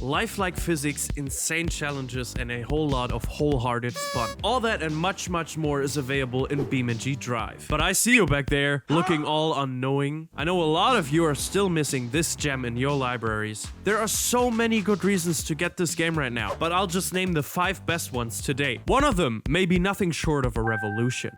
lifelike physics, insane challenges, and a whole lot of wholehearted fun. All that and much more is available in BeamNG.drive. But I see you back there, looking all unknowing. I know a lot of you are still missing this gem in your libraries. There are so many good reasons to get this game right now, but I'll just name the 5 best ones today. One of them may be nothing short of a revolution.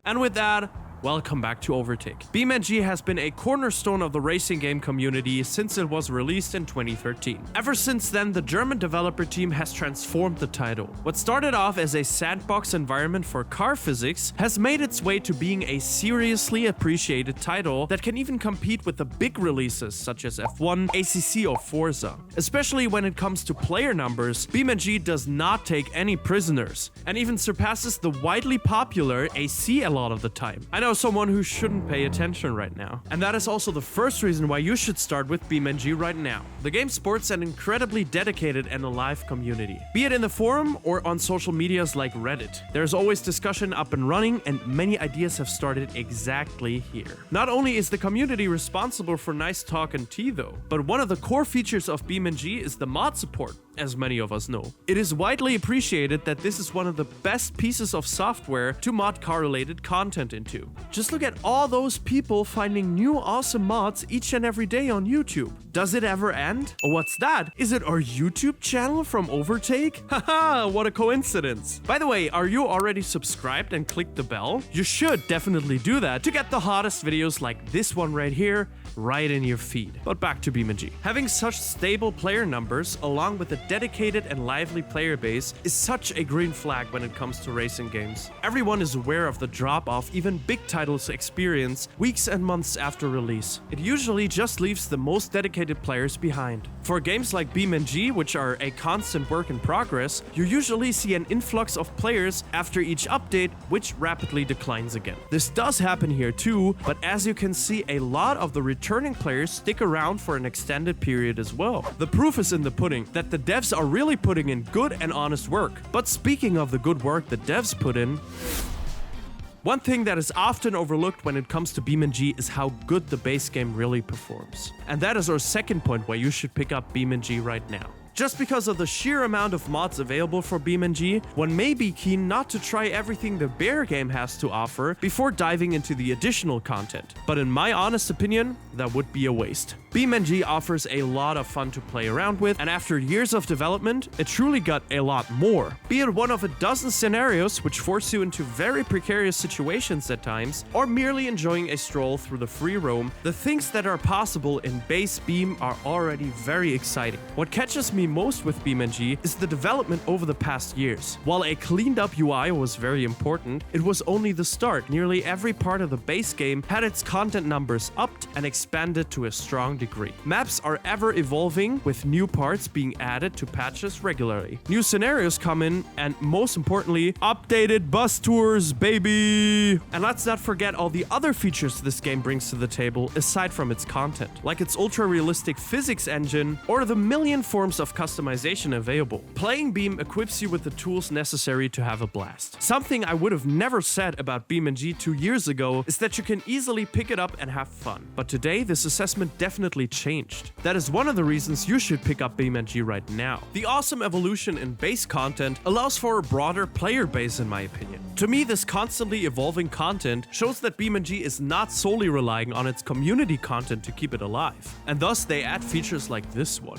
And with that, welcome back to Overtake. BeamNG has been a cornerstone of the racing game community since it was released in 2013. Ever since then, the German developer team has transformed the title. What started off as a sandbox environment for car physics has made its way to being a seriously appreciated title that can even compete with the big releases such as F1, ACC, or Forza. Especially when it comes to player numbers, BeamNG does not take any prisoners, and even surpasses the widely popular AC a lot of the time. I know someone who shouldn't pay attention right now. And that is also the first reason why you should start with BeamNG right now. The game sports an incredibly dedicated and alive community. Be it in the forum or on social medias like Reddit, there's always discussion up and running, and many ideas have started exactly here. Not only is the community responsible for nice talk and tea though, but one of the core features of BeamNG is the mod support, as many of us know. It is widely appreciated that this is one of the best pieces of software to mod car-related content into. Just look at all those people finding new awesome mods each and every day on YouTube. Does it ever end? Oh, what's that? Is it our YouTube channel from Overtake? Haha, what a coincidence. By the way, are you already subscribed and clicked the bell? You should definitely do that to get the hottest videos like this one right here, right in your feed. But back to BeamNG. Having such stable player numbers, along with a dedicated and lively player base, is such a green flag when it comes to racing games. Everyone is aware of the drop-off even big titles experience weeks and months after release. It usually just leaves the most dedicated players behind. For games like BeamNG, which are a constant work in progress, you usually see an influx of players after each update, which rapidly declines again. This does happen here too, but as you can see, a lot of the returning players stick around for an extended period as well. The proof is in the pudding that the devs are really putting in good and honest work. But speaking of the good work the devs put in, one thing that is often overlooked when it comes to BeamNG is how good the base game really performs. And that is our second point why you should pick up BeamNG right now. Just because of the sheer amount of mods available for BeamNG, one may be keen not to try everything the bare game has to offer before diving into the additional content. But in my honest opinion, that would be a waste. BeamNG offers a lot of fun to play around with, and after years of development, it truly got a lot more. Be it one of a dozen scenarios which force you into very precarious situations at times, or merely enjoying a stroll through the free roam, the things that are possible in base Beam are already very exciting. What catches me most with BeamNG is the development over the past years. While a cleaned up UI was very important, it was only the start. Nearly every part of the base game had its content numbers upped and expanded to a strong degree. Maps are ever evolving, with new parts being added to patches regularly. New scenarios come in, and most importantly, updated bus tours, baby! And let's not forget all the other features this game brings to the table aside from its content, like its ultra-realistic physics engine or the million forms of customization available. Playing Beam equips you with the tools necessary to have a blast. Something I would have never said about BeamNG 2 years ago is that you can easily pick it up and have fun. But today, this assessment definitely changed. That is one of the reasons you should pick up BeamNG right now. The awesome evolution in base content allows for a broader player base, in my opinion. To me, this constantly evolving content shows that BeamNG is not solely relying on its community content to keep it alive, and thus they add features like this one.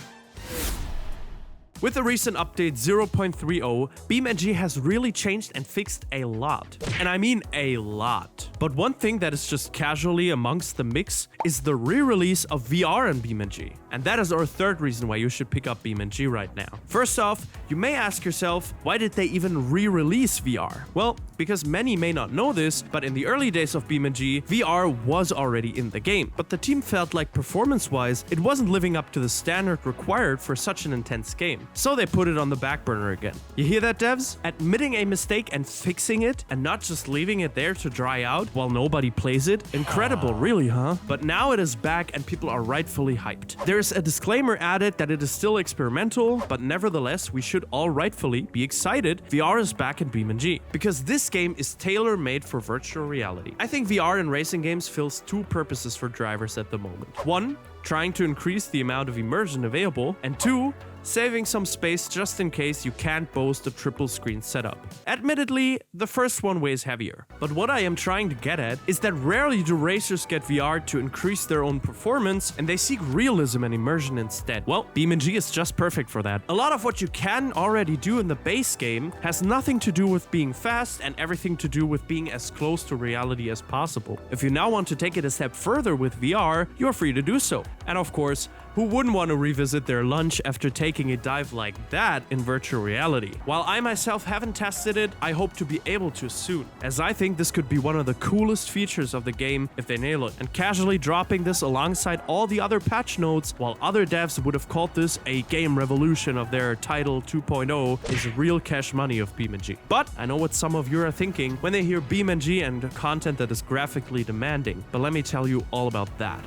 With the recent update 0.30, BeamNG has really changed and fixed a lot. And I mean a lot. But one thing that is just casually amongst the mix is the re-release of VR in BeamNG. And that is our third reason why you should pick up BeamNG right now. First off, you may ask yourself, why did they even re-release VR? Well, because many may not know this, but in the early days of BeamNG, VR was already in the game. But the team felt like performance-wise, it wasn't living up to the standard required for such an intense game. game. So they put it on the back burner again. You hear that, devs? Admitting a mistake and fixing it, and not just leaving it there to dry out while nobody plays it? Incredible, really, huh? But now it is back and people are rightfully hyped. There's a disclaimer added that it is still experimental, but nevertheless, we should all rightfully be excited VR is back in BeamNG, because this game is tailor-made for virtual reality. I think VR in racing games fills two purposes for drivers at the moment. One, trying to increase the amount of immersion available, and two, saving some space just in case you can't boast a triple screen setup. Admittedly, the first one weighs heavier. But what I am trying to get at is that rarely do racers get VR to increase their own performance, and they seek realism and immersion instead. Well, BeamNG is just perfect for that. A lot of what you can already do in the base game has nothing to do with being fast and everything to do with being as close to reality as possible. If you now want to take it a step further with VR, you're free to do so. And of course, who wouldn't want to revisit their lunch after taking a dive like that in virtual reality? While I myself haven't tested it, I hope to be able to soon, as I think this could be one of the coolest features of the game if they nail it. And casually dropping this alongside all the other patch notes, while other devs would have called this a game revolution of their title 2.0, is real cash money of BeamNG. But I know what some of you are thinking when they hear BeamNG and content that is graphically demanding, but let me tell you all about that.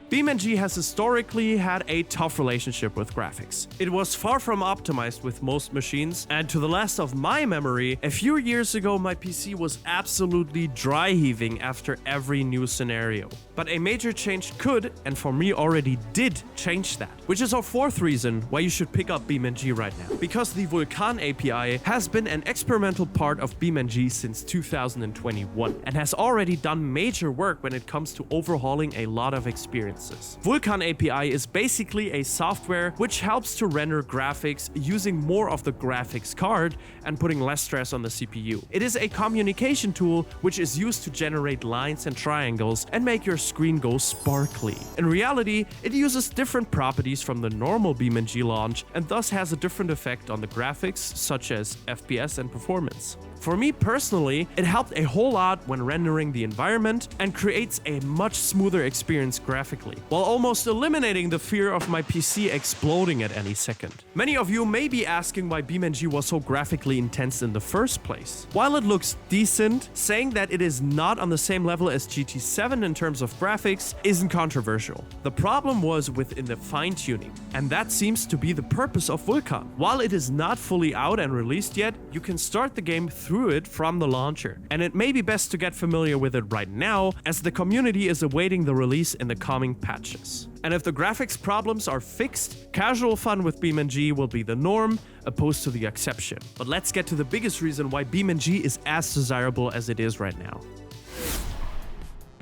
BeamNG has historically had a tough relationship with graphics. It was far from optimized with most machines, and to the last of my memory, a few years ago my PC was absolutely dry heaving after every new scenario. But a major change could, and for me already did, change that. Which is our fourth reason why you should pick up BeamNG right now. Because the Vulkan API has been an experimental part of BeamNG since 2021, and has already done major work when it comes to overhauling a lot of experiences. Vulkan API is basically a software which helps to render graphics using more of the graphics card and putting less stress on the CPU. It is a communication tool which is used to generate lines and triangles and make your screen go sparkly. In reality, it uses different properties from the normal BeamNG launch and thus has a different effect on the graphics, such as FPS and performance. For me personally, it helped a whole lot when rendering the environment and creates a much smoother experience graphically, while almost eliminating the fear of my PC exploding at any second. Many of you may be asking why BeamNG was so graphically intense in the first place. While it looks decent, saying that it is not on the same level as GT7 in terms of graphics isn't controversial. The problem was within the fine-tuning, and that seems to be the purpose of Vulkan. While it is not fully out and released yet, you can start the game through it from the launcher, and it may be best to get familiar with it right now, as the community is awaiting the release in the coming patches. And if the graphics problems are fixed, casual fun with BeamNG will be the norm, opposed to the exception. But let's get to the biggest reason why BeamNG is as desirable as it is right now.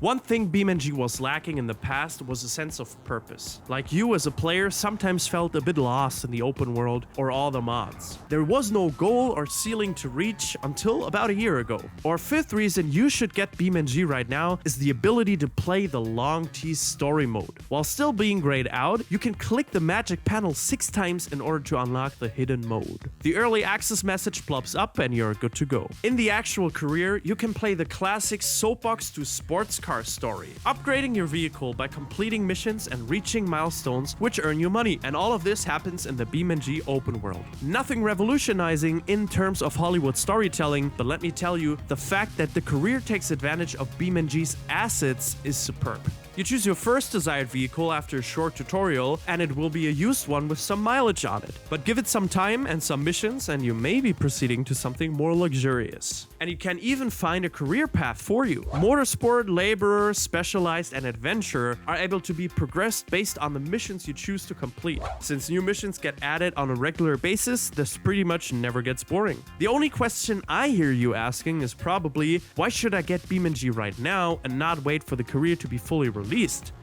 One thing BeamNG was lacking in the past was a sense of purpose. Like you as a player sometimes felt a bit lost in the open world or all the mods. There was no goal or ceiling to reach until about a year ago. Our fifth reason you should get BeamNG right now is the ability to play the long tease story mode. While still being grayed out, you can click the magic panel 6 times in order to unlock the hidden mode. The early access message plops up and you're good to go. In the actual career, you can play the classic soapbox to sports car story, upgrading your vehicle by completing missions and reaching milestones which earn you money, and all of this happens in the BeamNG open world. Nothing revolutionizing in terms of Hollywood storytelling, but let me tell you, the fact that the career takes advantage of BeamNG's assets is superb. You choose your first desired vehicle after a short tutorial, and it will be a used one with some mileage on it. But give it some time and some missions, and you may be proceeding to something more luxurious. And you can even find a career path for you. Motorsport, laborer, specialized, and adventurer are able to be progressed based on the missions you choose to complete. Since new missions get added on a regular basis, this pretty much never gets boring. The only question I hear you asking is probably, why should I get BeamNG right now and not wait for the career to be fully released?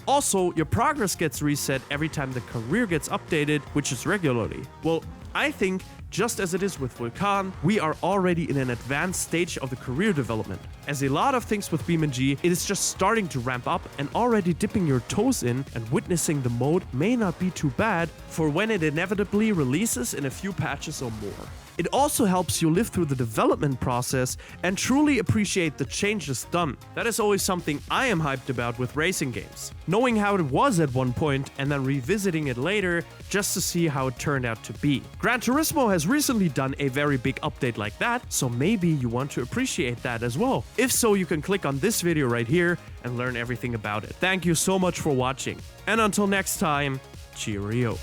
Also, your progress gets reset every time the career gets updated, which is regularly. Well, I think just as it is with Vulkan, we are already in an advanced stage of the career development. As a lot of things with BeamNG, it is just starting to ramp up, and already dipping your toes in and witnessing the mode may not be too bad for when it inevitably releases in a few patches or more. It also helps you live through the development process and truly appreciate the changes done. That is always something I am hyped about with racing games. Knowing how it was at one point and then revisiting it later just to see how it turned out to be. Gran Turismo has recently done a very big update like that, so maybe you want to appreciate that as well. If so, you can click on this video right here and learn everything about it. Thank you so much for watching, and until next time, cheerio.